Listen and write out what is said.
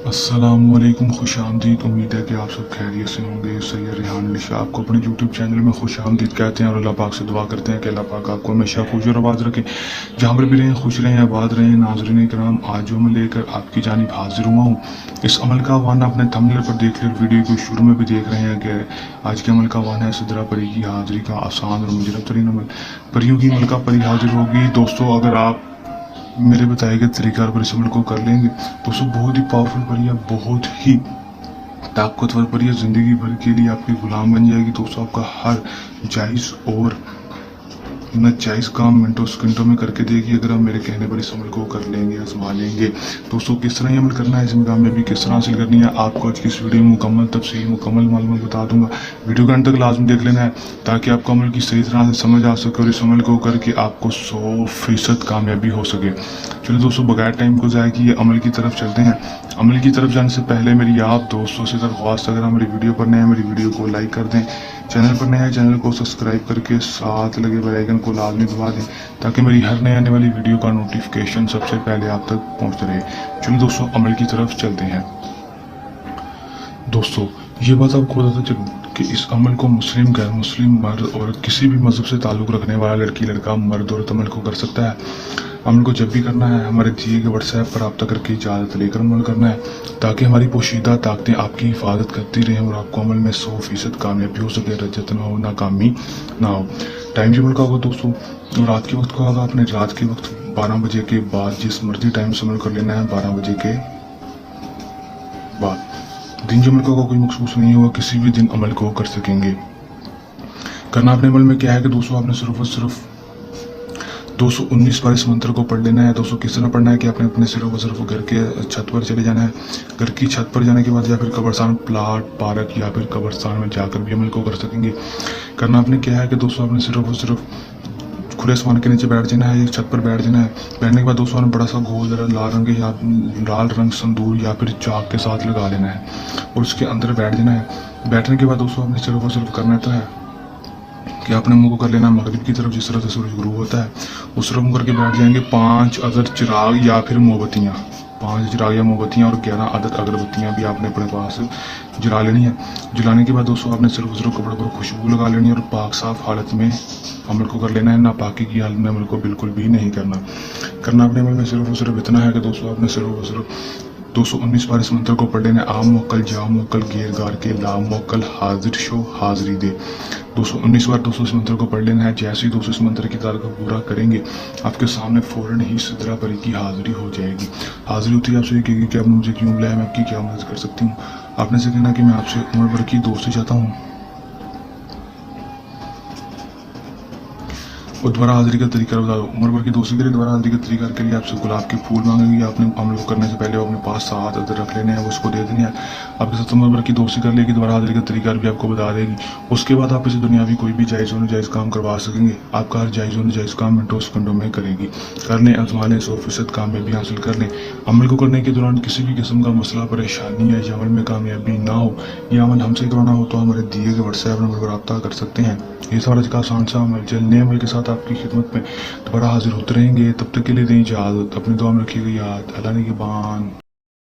अस्सलामुअलैकुम, खुश आमदीद। उम्मीद है कि आप सब खैरियत से होंगे। सैयद रेहान अली शाह आपको अपने यूट्यूब चैनल में खुश आमदीद कहते हैं और अल्लाह पाक से दुआ करते हैं कि अल्लाह पाक आपको हमेशा खुश और आबाद रखे। जहाँ पर भी रहें खुश रहें, आबाद रहें। नाज़रीन कराम, आज जो मैं लेकर आपकी जानिब हाजिर हुआ हूँ, इस अमल का आह्वान अपने थंबनेल पर देख कर वीडियो को शुरू में भी देख रहे हैं कि आज के अमल का आह्वान है सिदरा परी की हाजिरी का आसान और मुजरब तरीन अमल। परियों की अमल का परी हाजिर होगी। दोस्तों, अगर आप मेरे बताए गए तरीका पर इस अमल को कर लेंगे दोस्तों, बहुत ही पावरफुल परी है, बहुत ही ताकतवर परी है, ज़िंदगी भर के लिए आपकी गुलाम बन जाएगी। दोस्तों, आपका हर जायज़ और नाजायज़ काम मिनटों सेकंडों में करके देगी अगर आप मेरे कहने पर इस अमल को कर लेंगे, आजमा लेंगे। दोस्तों, किस तरह ये अमल करना है, इसमें कामयाबी किस तरह हासिल करनी है, आपको आज की इस वीडियो में मुकम्मल तफसील मुकम्मल मालूमात बता दूंगा। वीडियो के अंत तक लाजमी देख लेना है ताकि आपको अमल की सही तरह से समझ आ सके और इस अमल को करके आपको 100% कामयाबी हो सके। चलिए दोस्तों, बगैर टाइम को ज़ाया किए अमल की तरफ चलते हैं। अमल की तरफ जाने से पहले मेरी आप दोस्तों से दरख्वास्त, अगर आप मेरी वीडियो पर नए हैं, मेरी वीडियो को लाइक कर दें। चैनल पर नए हैं, चैनल को सब्सक्राइब करके साथ लगे बेल आइकन को लाजमी दबा दें ताकि मेरी हर नए आने वाली वीडियो का नोटिफिकेशन सबसे पहले आप तक पहुंचता रहे। चलिए दोस्तों, अमल की तरफ चलते हैं। दोस्तों, ये बात आपको बताता चलूं कि इस अमल को मुस्लिम, गैर मुस्लिम, मर्द औरत, किसी भी मजहब से ताल्लुक़ रखने वाला लड़की लड़का, मर्द औरत अमल को कर सकता है। अमल को जब भी करना है हमारे दिए गए व्हाट्सएप पर रब्ता करके इजाज़त लेकर अमल करना है ताकि हमारी पोशीदा ताकतें आपकी हिफाजत करती रहें और आपको अमल में 100% कामयाबी हो सके, रजत ना हो, नाकामी ना हो। टाइम टेबल का होगा दोस्तों, रात के वक्त का होगा। आपने रात के वक्त 12 बजे के बाद जिस मर्जी टाइम से अमल कर लेना है, 12 बजे के बाद। दिन जो अमल का कोई मखसूस नहीं होगा, किसी भी दिन अमल को कर सकेंगे। करना अपने अमल में क्या है कि दोस्तों, आपने सिर्फ और सिर्फ 219 बार इस मंत्र को पढ़ लेना है। दोस्तों, किस तरह पढ़ना है कि आपने अपने सिर्फ घर के छत पर चले जाना है। घर की छत पर जाने के बाद या फिर कब्रस्तान, प्लाट, पार्क या फिर कब्रस्तान में जाकर भी अमल को कर सकेंगे। करना आपने क्या है कि दोस्तों, आपने सिर्फ और सिर्फ खुले आसमान के नीचे बैठ जाना है, एक छत पर बैठ जाना है। बैठने के बाद दोस्तों, आपने बड़ा सा गोल लाल रंग या लाल रंग संदूर या फिर चाक के साथ लगा लेना है और उसके अंदर बैठ जाना है। बैठने के बाद दोस्तों, आपने सिर्फ और सिर्फ करना है कि आपने मुंह को कर लेना मगरिब की तरफ, जिस तरह से सूरज गुरूब होता है उस तरफ मुंह करके बैठ जाएंगे। 5 अदद चिराग या फिर मोमबत्तियाँ, 5 चिराग या मोमबत्तियाँ और 11 अदद अगरबत्तियाँ भी आपने अपने पास जला लेनी है। जलाने के बाद दोस्तों, आपने सिर्फ कपड़े पर खुशबू लगा लेनी है और पाक साफ हालत में अमल को कर लेना है। नापाकी की हालत में अमल को बिल्कुल भी नहीं करना अपने अमल में सिर्फ इतना है कि दोस्तों, आपने सिर्फ 219 बार इस मंत्र को पढ़ लेना है। आम मोकल, जा मोकल, घेर गार के, ला मोकल, हाजिर शो, हाजिरी दे। 219 बार दोस्तों इस मंत्र को पढ़ लेना है। जैसे ही दोस्तों इस मंत्र की तारीफ को पूरा करेंगे, आपके सामने फौरन ही सिदरा परी की हाजिरी हो जाएगी। हाजिरी होती है, आपसे कहेगी कि आपने मुझे क्यों बुलाया, मैं आपकी क्या मदद कर सकती हूँ। आपने से कहना कि मैं आपसे उम्र भर की दोस्ती चाहता हूँ। और दोबारा हाजिरी का तरीका बता दो। उम्र भर की दोस्ती के लिए दोबारा हाजिरी का तरीका के लिए आपसे गुलाब के फूल मांगेंगे। आपने अमल को करने से पहले वो अपने पास 7 अदर रख लेने हैं, उसको दे देने हैं। आपके साथ उम्र भर की दोस्ती कर लेगी, दोबारा हाजिरी का तरीका भी आपको बता देगी। उसके बाद आप इसे दुनियावी कोई भी जायज़ और नाजायज़ काम करवा सकेंगे। आपका हर जायज़ और नाजायज़ काम मिनटों सेकंडों में करेगी। कर लें, आजमा लें, 100% कामयाबी हासिल कर लें। अमल को करने के दौरान किसी भी किस्म का मसला, परेशानी या अमल में कामयाबी ना हो, यह अमल हमसे करवाना हो तो हमारे दिए गए व्हाट्सएप नंबर पर रब्ता कर सकते हैं। ये सारा का आसान सा अमल जल्द नए अमल के साथ आपकी खिदमत में दोबारा हाजिर होते रहेंगे। तब तक के लिए दें इजाज़त। अपनी दुआ में रखिएगा याद। अल्लाह ने के बान।